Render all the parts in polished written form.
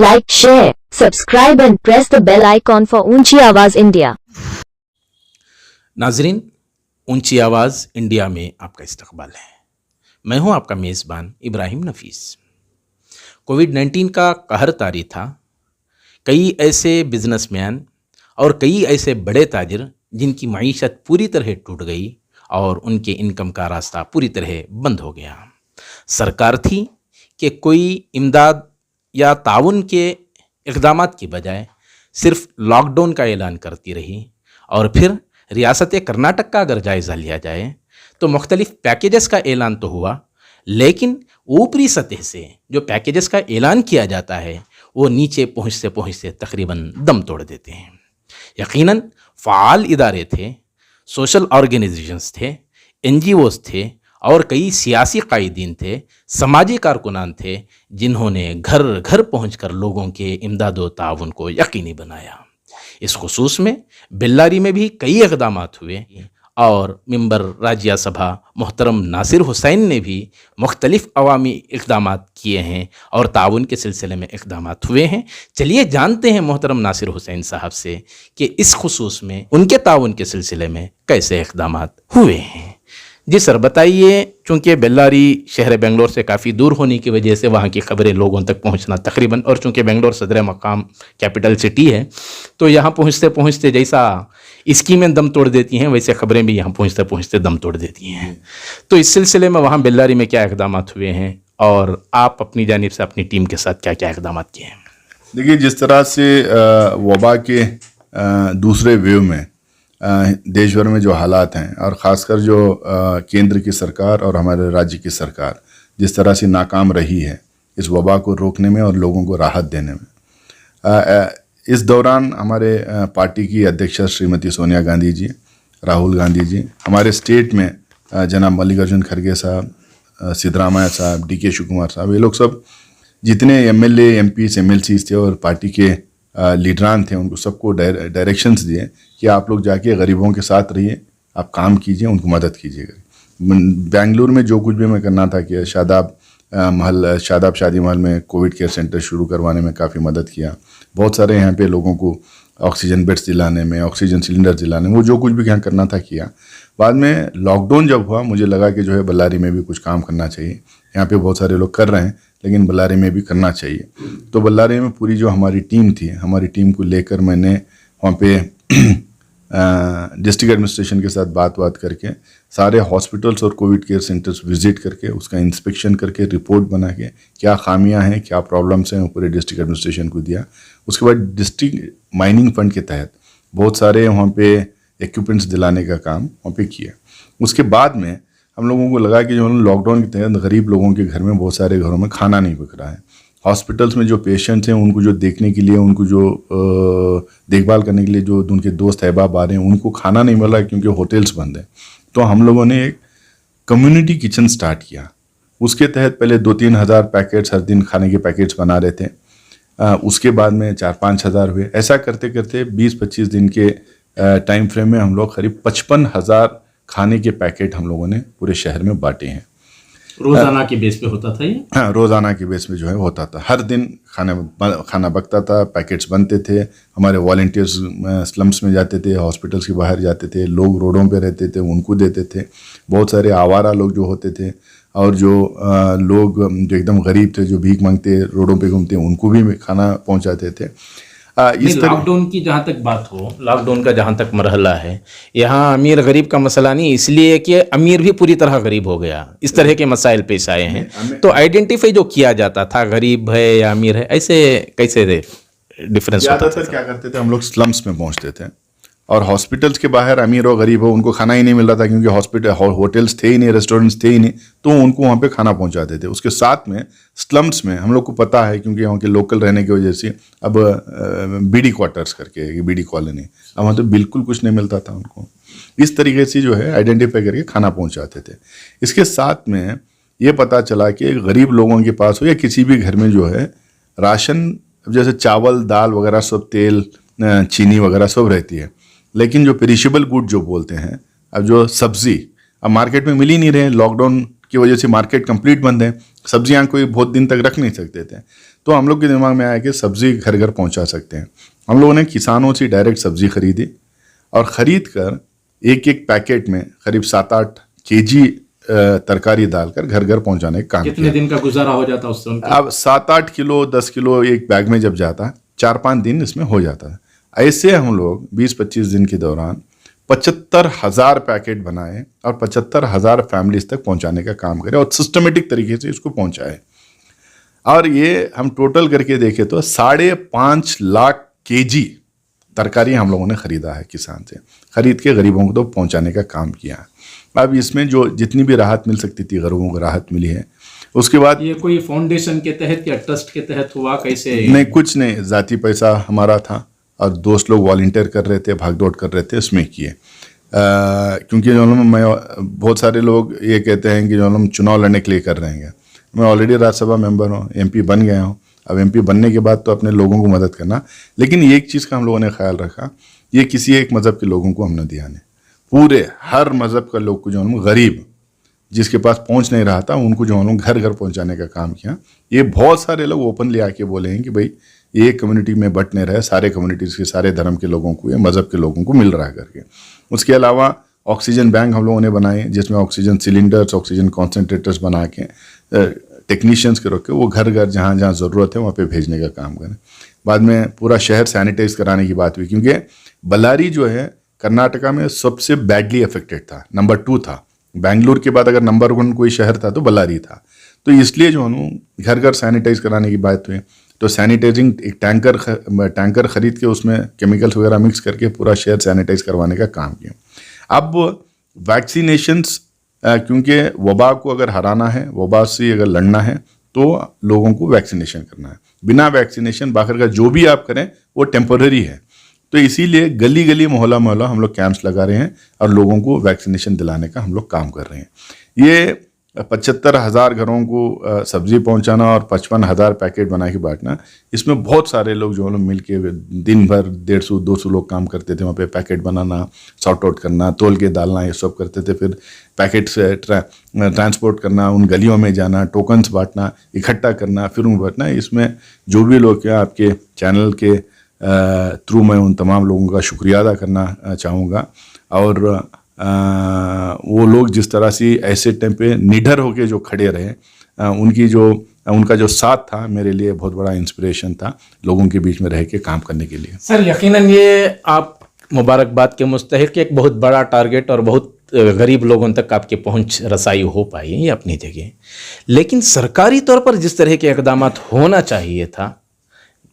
like, share, subscribe and press the bell icon for ऊंची आवाज India. नाजरीन, ऊंची आवाज़ इंडिया में आपका इस्तकबाल है। मैं हूं आपका मेज़बान इब्राहिम नफीस। कोविड-19 का कहर तारी था। कई ऐसे बिजनेसमैन और कई ऐसे बड़े ताजिर जिनकी मईशत पूरी तरह टूट गई और उनके इनकम का रास्ता पूरी तरह बंद हो गया। सरकार थी कि कोई इमदाद या ताउन के इक़दामात की बजाय सिर्फ लॉकडाउन का ऐलान करती रही। और फिर रियासत कर्नाटक का अगर जायज़ा लिया जाए तो मुख्तलिफ़ पैकेजेस का ऐलान तो हुआ, लेकिन ऊपरी सतह से जो पैकेजेस का ऐलान किया जाता है वो नीचे पहुँचते तकरीबन दम तोड़ देते हैं। यकीनन फ़ाल इदारे थे, सोशल ऑर्गेनाइजेशंस थे, NGOs थे और कई सियासी कायदीन थे, समाजी कारकुनान थे जिन्होंने घर घर पहुंचकर लोगों के इमदाद व ताउन को यकीनी बनाया। इस खुसूस में बेल्लारी में भी कई इक़दामात हुए और मेंबर राज्यसभा मोहतरम नासिर हुसैन ने भी मुख्तलिफ़ अवामी इक़दामात किए हैं और ताउन के सिलसिले में इक़दामात हुए हैं। चलिए जानते हैं मोहतरम नासिर हुसैन साहब से कि इस खुसूस में उनके ताउन के सिलसिले में कैसे इक़दामात हुए हैं। जी सर, बताइए। चूँकि बेल्लारी शहर बेंगलोर से काफ़ी दूर होने की वजह से वहाँ की खबरें लोगों तक पहुँचना तकरीबन, और चूँकि बेंगलोर सदर मकाम कैपिटल सिटी है तो यहाँ पहुँचते पहुँचते जैसा स्कीमें दम तोड़ देती हैं वैसे खबरें भी यहाँ पहुँचते पहुँचते दम तोड़ देती हैं। तो इस सिलसिले में वहाँ बेल्लारी में क्या इक़दामात हुए हैं और आप अपनी जानिब से अपनी टीम के साथ क्या क्या इक़दामात किए हैं? देखिए, जिस तरह से वबा के दूसरे वेव में देश भर में जो हालात हैं और ख़ासकर जो केंद्र की सरकार और हमारे राज्य की सरकार जिस तरह से नाकाम रही है इस वबा को रोकने में और लोगों को राहत देने में, इस दौरान हमारे पार्टी की अध्यक्षा श्रीमती सोनिया गांधी जी, राहुल गांधी जी, हमारे स्टेट में जनाब मल्लिकार्जुन खड़गे साहब, सिद्धरामैया साहब, DK शिवकुमार साहब, ये लोग सब जितने MLA, MPs, MLCs थे और पार्टी के लीडरान थे, उनको सबको डायरेक्शंस दिए कि आप लोग जाके गरीबों के साथ रहिए, आप काम कीजिए, उनको मदद कीजिएगा। बेंगलुरु में जो कुछ भी मैं करना था कि शादाब शादी महल में कोविड केयर सेंटर शुरू करवाने में काफ़ी मदद किया। बहुत सारे यहाँ पे लोगों को ऑक्सीजन बेड्स दिलाने में, ऑक्सीजन सिलेंडर दिलाने में, वो जो कुछ भी यहाँ करना था किया। बाद में लॉकडाउन जब हुआ मुझे लगा कि जो है बेल्लारी में भी कुछ काम करना चाहिए। यहाँ पे बहुत सारे लोग कर रहे हैं लेकिन बेल्लारी में भी करना चाहिए। तो बेल्लारी में पूरी जो हमारी टीम थी, हमारी टीम को लेकर मैंने वहाँ पे डिस्ट्रिक्ट एडमिनिस्ट्रेशन के साथ बात करके सारे हॉस्पिटल्स और कोविड केयर सेंटर्स विजिट करके उसका इंस्पेक्शन करके रिपोर्ट बना के क्या खामियां हैं, क्या प्रॉब्लम्स हैं, वो पूरे डिस्ट्रिक्ट एडमिनिस्ट्रेशन को दिया। उसके बाद डिस्ट्रिक्ट माइनिंग फंड के तहत बहुत सारे वहाँ पे इक्विपमेंट्स दिलाने का काम वहाँ पे किया। उसके बाद में हम लोगों को लगा कि जो लॉकडाउन के तहत गरीब लोगों के घर में बहुत सारे घरों में खाना नहीं पक रहा है। हॉस्पिटल्स में जो पेशेंट्स हैं उनको जो देखने के लिए, उनको जो देखभाल करने के लिए जो उनके दोस्त अहबाब आ रहे हैं उनको खाना नहीं मिल रहा क्योंकि होटल्स बंद हैं। तो हम लोगों ने एक कम्युनिटी किचन स्टार्ट किया। उसके तहत पहले 2-3 हज़ार पैकेट्स हर दिन खाने के पैकेट्स बना रहे थे। उसके बाद में 4-5 हज़ार हुए। ऐसा करते करते 20-25 दिन के टाइम फ्रेम में हम लोग करीब 55,000 खाने के पैकेट हम लोगों ने पूरे शहर में बांटे हैं। रोज़ाना के बेस पे होता था ये? हाँ, रोज़ाना के बेस पे जो है होता था। हर दिन खाना बकता था, पैकेट्स बनते थे। हमारे वॉलंटियर्स स्लम्स में जाते थे, हॉस्पिटल्स के बाहर जाते थे, लोग रोडों पे रहते थे उनको देते थे। बहुत सारे आवारा लोग जो होते थे और जो लोग जो एकदम गरीब थे, जो भीख मांगते रोडों पे घूमते, उनको भी खाना पहुँचाते थे। लॉकडाउन की जहाँ तक बात हो, लॉकडाउन का जहाँ तक मरहला है, यहाँ अमीर गरीब का मसला नहीं, इसलिए कि अमीर भी पूरी तरह गरीब हो गया, इस तरह के मसाइल पेश आए हैं। तो आइडेंटिफाई जो किया जाता था गरीब है या अमीर है, ऐसे कैसे डिफरेंस होता था? ज़्यादातर क्या करते थे, हम लोग स्लम्स में पहुँचते थे और हॉस्पिटल्स के बाहर अमीर हो गरीब हो उनको खाना ही नहीं मिल रहा था क्योंकि होटल्स थे ही नहीं, रेस्टोरेंट्स थे ही नहीं, तो उनको वहाँ पे खाना पहुँचाते थे। उसके साथ में स्लम्स में हम लोग को पता है क्योंकि वहाँ के लोकल रहने की वजह से अब BD क्वार्टर्स करके, BD कॉलोनी, अब वहाँ तो बिल्कुल कुछ नहीं मिलता था उनको। इस तरीके से जो है आइडेंटिफाई करके खाना पहुँचाते थे। इसके साथ में ये पता चला कि गरीब लोगों के पास हो या किसी भी घर में जो है राशन, जैसे चावल दाल वगैरह सब, तेल चीनी वगैरह सब रहती है, लेकिन जो पेरिशेबल गुड जो बोलते हैं, अब जो सब्ज़ी अब मार्केट में मिल ही नहीं रहे। लॉकडाउन की वजह से मार्केट कंप्लीट बंद है, सब्जियां कोई बहुत दिन तक रख नहीं सकते थे। तो हम लोग के दिमाग में आया कि सब्जी घर घर पहुंचा सकते हैं। हम लोगों ने किसानों से डायरेक्ट सब्जी खरीदी और ख़रीद कर एक एक पैकेट में करीब 7-8 केजी तरकारी डालकर घर घर पहुंचाने का काम किया। कितने दिन का गुजारा हो जाता उससे उनका? अब 7-8 किलो 10 किलो एक बैग में जब जाता, 4-5 दिन इसमें हो जाता है। ऐसे हम लोग 20-25 दिन के दौरान 75,000 पैकेट बनाए और 75,000 फैमिलीज तक पहुंचाने का काम करें और सिस्टमेटिक तरीके से इसको पहुंचाए। और ये हम टोटल करके देखें तो 5.5 लाख केजी तरकारी हम लोगों ने ख़रीदा है, किसान से ख़रीद के गरीबों को तो पहुंचाने का काम किया। अब इसमें जो जितनी भी राहत मिल सकती थी गरीबों को राहत मिली है। उसके बाद ये कोई फाउंडेशन के तहत या ट्रस्ट के तहत हुआ, कैसे? नहीं, कुछ नहीं, ज़ाती पैसा हमारा था और दोस्त लोग वॉलंटियर कर रहे थे, भागदौड़ कर रहे थे, उसमें किए। क्योंकि जो मैं बहुत सारे लोग ये कहते हैं कि जो हम चुनाव लड़ने के लिए कर रहे हैं। मैं ऑलरेडी राज्यसभा मेंबर हूँ, MP बन गया हूँ। अब MP बनने के बाद तो अपने लोगों को मदद करना, लेकिन एक चीज़ का हम लोगों ने ख्याल रखा, ये किसी एक मज़हब के लोगों को हमने दिया नहीं, पूरे हर मज़हब का लोग को जो हम गरीब जिसके पास पहुंच नहीं रहा था उनको जो हम लोग घर घर पहुंचाने का काम किया। ये बहुत सारे लोग ओपनली आके बोले हैं कि भाई एक कम्युनिटी में बट नहीं रहे, सारे कम्युनिटीज़ के सारे धर्म के लोगों को, ये मज़हब के लोगों को मिल रहा है करके। उसके अलावा ऑक्सीजन बैंक हम लोगों ने बनाए जिसमें ऑक्सीजन सिलेंडर्स, ऑक्सीजन कॉन्सेंट्रेटर्स बना के टेक्नीशियंस के रखे, वो घर घर जहाँ जहाँ ज़रूरत है वहाँ पे भेजने का काम करें। बाद में पूरा शहर सैनिटाइज कराने की बात हुई, क्योंकि बल्लारी जो है कर्नाटका में सबसे बैडली अफेक्टेड था, नंबर 2 था। बेंगलुरु के बाद अगर नंबर 1 कोई शहर था तो बल्लारी था। तो इसलिए जो है घर घर सैनिटाइज कराने की बात हुई, तो सैनिटाइजिंग एक टैंकर खरीद के उसमें केमिकल्स वगैरह मिक्स करके पूरा शहर सैनिटाइज करवाने का काम किया। अब वैक्सीनेशंस, क्योंकि वबा को अगर हराना है, वबा से अगर लड़ना है तो लोगों को वैक्सीनेशन करना है। बिना वैक्सीनेशन बाहर का जो भी आप करें वो टेम्पररी है। तो इसीलिए गली गली मोहल्ला मोहल्ला हम लोग कैंप्स लगा रहे हैं और लोगों को वैक्सीनेशन दिलाने का हम लोग काम कर रहे हैं। ये 75,000 घरों को सब्जी पहुंचाना और 55,000 पैकेट बना के बांटना, इसमें बहुत सारे लोग जो लोग मिल के दिन भर 150-200 लोग काम करते थे। वहाँ पे पैकेट बनाना, सॉर्ट आउट करना, तोल के डालना, ये सब करते थे। फिर पैकेट से ट्रांसपोर्ट करना, उन गलियों में जाना, टोकन्स बांटना, इकट्ठा करना, फिर उन बांटना। इसमें जो भी लोग क्या आपके चैनल के थ्रू मैं उन तमाम लोगों का शुक्रिया अदा करना चाहूँगा। और वो लोग जिस तरह से ऐसे टाइम पे निडर होके जो खड़े रहे, उनका जो साथ था मेरे लिए बहुत बड़ा इंस्पिरेशन था लोगों के बीच में रह के काम करने के लिए। सर, यकीनन ये आप मुबारकबाद के मुस्तहिक, एक बहुत बड़ा टारगेट और बहुत गरीब लोगों तक आपकी पहुंच रसाई हो पाई है, ये अपनी जगह। लेकिन सरकारी तौर पर जिस तरह के इकदाम होना चाहिए था,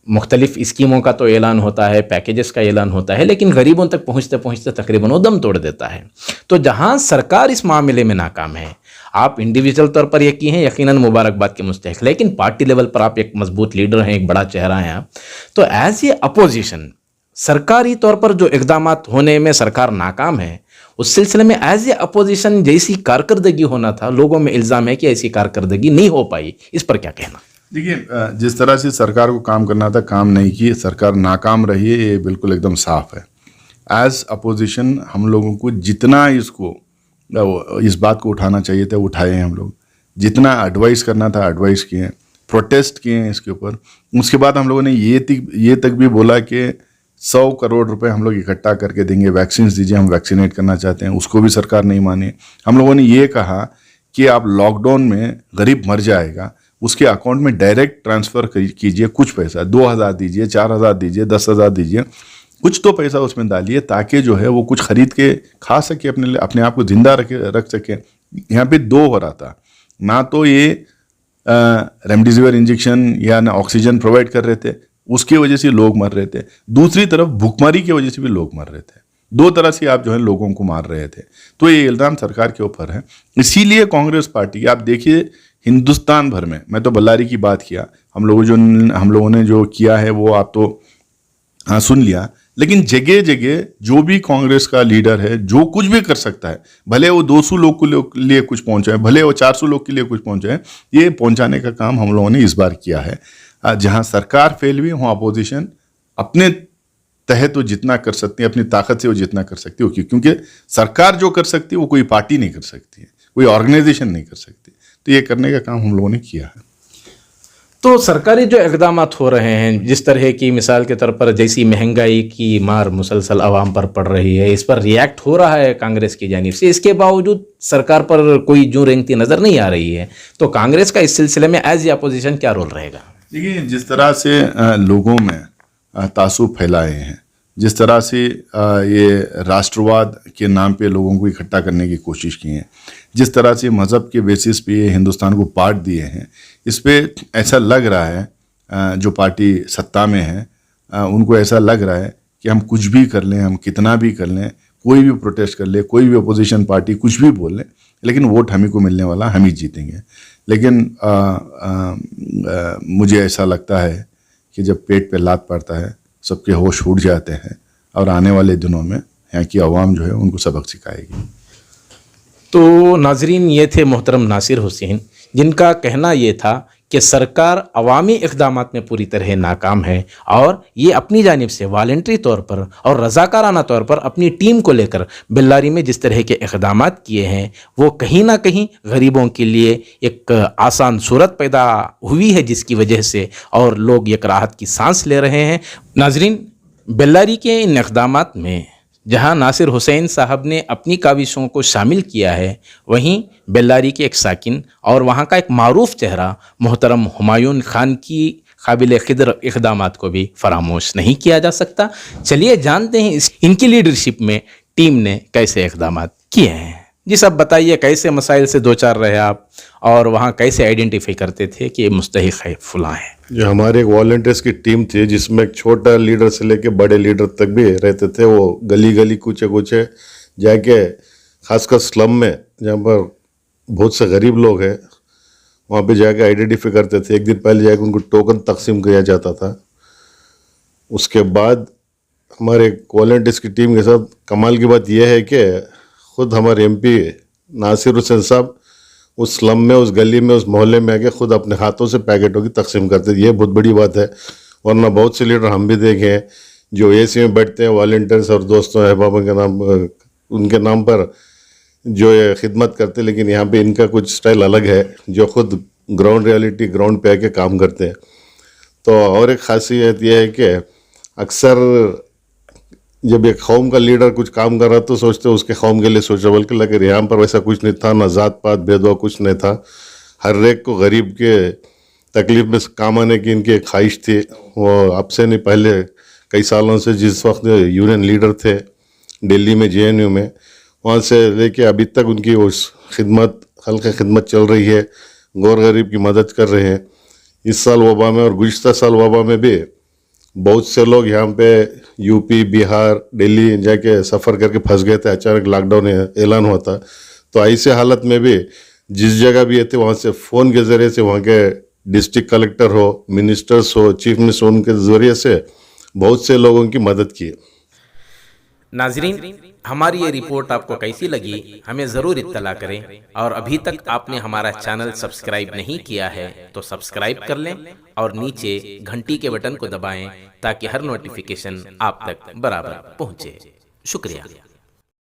मुख्तलिफ स्कीमों का तो ऐलान होता है, पैकेजेस का ऐलान होता है, लेकिन गरीबों तक पहुंचते पहुंचते तकरीबन वो दम तोड़ देता है। तो जहां सरकार इस मामले में नाकाम है, आप इंडिविजुअल तौर पर ये की हैं, यकीनन मुबारकबाद के मुस्तहिक, लेकिन पार्टी लेवल पर आप एक मजबूत लीडर हैं, एक बड़ा चेहरा हैं आप। तो एज ए अपोजिशन सरकारी तौर पर जो इकदाम होने में सरकार नाकाम है, उस सिलसिले में एज ए अपोजिशन जैसी कारकर्दगी होना था, लोगों में इल्ज़ाम है कि ऐसी कारकर्दगी नहीं हो पाई। इस पर क्या कहना? देखिए, जिस तरह से सरकार को काम करना था काम नहीं की, सरकार नाकाम रही है, ये बिल्कुल एकदम साफ है। एज अपोजिशन हम लोगों को जितना इस बात को उठाना चाहिए था उठाए हैं हम लोग, जितना एडवाइस करना था एडवाइस किए, प्रोटेस्ट किए हैं इसके ऊपर। उसके बाद हम लोगों ने ये तक भी बोला कि 100 करोड़ रुपए हम लोग इकट्ठा करके देंगे, वैक्सीन दीजिए, हम वैक्सीनेट करना चाहते हैं। उसको भी सरकार नहीं मानी। हम लोगों ने ये कहा कि आप लॉकडाउन में गरीब मर जाएगा, उसके अकाउंट में डायरेक्ट ट्रांसफ़र कीजिए, कुछ पैसा 2,000 दीजिए, 4,000 दीजिए, 10,000 दीजिए, कुछ तो पैसा उसमें डालिए ताकि जो है वो कुछ खरीद के खा सके, अपने आप को जिंदा रख सके। यहाँ पे 2 हो रहा था, ना तो ये रेमडेसिविर इंजेक्शन या ना ऑक्सीजन प्रोवाइड कर रहे थे, उसकी वजह से लोग मर रहे थे। दूसरी तरफ भूखमरी की वजह से भी लोग मर रहे थे। 2 तरह से आप जो है लोगों को मार रहे थे। तो ये इल्ज़ाम सरकार के ऊपर है। इसीलिए कांग्रेस पार्टी, आप देखिए हिंदुस्तान भर में, मैं तो बल्लारी की बात किया, हम लोगों ने जो किया है वो आप तो सुन लिया, लेकिन जगह जगह जो भी कांग्रेस का लीडर है जो कुछ भी कर सकता है, भले वो 200 लोग के लिए कुछ पहुंचाए, भले वो 400 लोग के लिए कुछ पहुंचाए, ये पहुंचाने का काम हम लोगों ने इस बार किया है। जहां सरकार फेल हुई वहाँ अपोजिशन अपने तहत वो जितना कर सकती है, अपनी ताकत से वो जितना कर सकती है, क्योंकि सरकार जो कर सकती है वो कोई पार्टी नहीं कर सकती है, कोई ऑर्गेनाइजेशन नहीं कर सकती। तो ये करने का काम हम लोगों ने किया है। तो सरकारी जो इक़दाम हो रहे हैं, जिस तरह की मिसाल के तौर पर जैसी महंगाई की मार मुसलसल आवाम पर पड़ रही है, इस पर रिएक्ट हो रहा है कांग्रेस की जानिब से, इसके बावजूद सरकार पर कोई जू रेंगती नज़र नहीं आ रही है, तो कांग्रेस का इस सिलसिले में एज ए अपोजिशन क्या रोल रहेगा? देखिए, जिस तरह से लोगों में तासुब फैलाए हैं, जिस तरह से ये राष्ट्रवाद के नाम पे लोगों को इकट्ठा करने की कोशिश की है, जिस तरह से मज़हब के बेसिस पे ये हिंदुस्तान को बांट दिए हैं, इस पे ऐसा लग रहा है जो पार्टी सत्ता में है उनको ऐसा लग रहा है कि हम कुछ भी कर लें, हम कितना भी कर लें, कोई भी प्रोटेस्ट कर ले, कोई भी अपोजिशन पार्टी कुछ भी बोल ले, लेकिन वोट हम ही को मिलने वाला, हम ही जीतेंगे। लेकिन मुझे ऐसा लगता है कि जब पेट पे लात पड़ता है सबके होश उड़ जाते हैं, और आने वाले दिनों में यहाँ की आवाम जो है उनको सबक सिखाएगी। तो नाजरीन, ये थे मोहतरम नासिर हुसैन, जिनका कहना ये था कि सरकार अवामी इक़दामात में पूरी तरह नाकाम है और ये अपनी जानिब से वॉलंटरी तौर पर और रज़ाकाराना तौर पर अपनी टीम को लेकर बेल्लारी में जिस तरह के इक़दामात किए हैं वो कहीं ना कहीं गरीबों के लिए एक आसान सूरत पैदा हुई है, जिसकी वजह से और लोग एक राहत की सांस ले रहे हैं। नाजरीन, बेल्लारी के इन इक़दामात में जहां नासिर हुसैन साहब ने अपनी काविशों को शामिल किया है, वहीं बेल्लारी के एक साकिन और वहां का एक मारूफ चेहरा मोहतरम हुमायूं खान की काबिल क़िदर इक़दामात को भी फरामोश नहीं किया जा सकता। चलिए जानते हैं इनकी लीडरशिप में टीम ने कैसे इक़दामात किए हैं। जी सब बताइए, कैसे मसाइल से दो चार रहे आप और वहाँ कैसे आइडेंटिफाई करते थे कि ये मुस्तहिक है फलां है? जो हमारे एक वॉलंटियर्स की टीम थी, जिसमें एक छोटा लीडर से लेके बड़े लीडर तक भी रहते थे। वो गली गली कूचे कूचे जाके, खासकर स्लम में जहाँ पर बहुत से गरीब लोग हैं, वहाँ पे जाके आइडेंटिफाई करते थे। एक दिन पहले जाके उनको टोकन तकसीम किया जाता था। उसके बाद हमारे वॉलंटियर्स की टीम के साथ कमाल की बात यह है कि खुद हमारे एमपी नासिर हुसैन साहब उस स्लम में, उस गली में, उस मोहल्ले में आके खुद अपने हाथों से पैकेटों की तकसीम करते थे। ये बहुत बड़ी बात है, वरना बहुत से लीडर हम भी देखे हैं जो एसी में बैठते हैं, वॉलंटियर्स और दोस्तों अहबाबों के नाम, उनके नाम पर जो ये खिदमत करते, लेकिन यहाँ पे इनका कुछ स्टाइल अलग है, जो खुद ग्राउंड रियलिटी, ग्राउंड पे आके काम करते हैं। तो और एक खासियत यह है कि अक्सर जब एक कौम का लीडर कुछ काम कर रहा तो सोचते उसके कौम के लिए सोचा, बल्कि लेकिन यहाँ पर वैसा कुछ नहीं था, ना जात पात भेदभाव कुछ नहीं था। हर एक को गरीब के तकलीफ में काम आने की इनकी एक ख्वाहिश थी। वो अब से नहीं, पहले कई सालों से जिस वक्त यूनियन लीडर थे दिल्ली में, JNU में, वहाँ से लेके अभी तक उनकी उस खिदमत, हल्का खिदमत चल रही है, गौर गरीब की मदद कर रहे हैं। इस साल वबा में और गुज़िश्ता साल वबा में भी बहुत से लोग यहाँ पे यूपी, बिहार, दिल्ली जाके सफ़र करके फंस गए थे। अचानक लॉकडाउन ऐलान हुआ था, तो ऐसे हालत में भी जिस जगह भी थे वहाँ से फ़ोन के ज़रिए से वहाँ के डिस्ट्रिक्ट कलेक्टर हो, मिनिस्टर्स हो, चीफ मिनिस्टर, उनके ज़रिए से बहुत से लोगों की मदद की। नाजरीन, हमारी ये रिपोर्ट आपको कैसी लगी हमें ज़रूर इत्तला करें, और अभी तक आपने हमारा चैनल सब्सक्राइब नहीं किया है तो सब्सक्राइब कर लें और नीचे घंटी के बटन को दबाएं ताकि हर नोटिफिकेशन आप तक बराबर पहुंचे। शुक्रिया।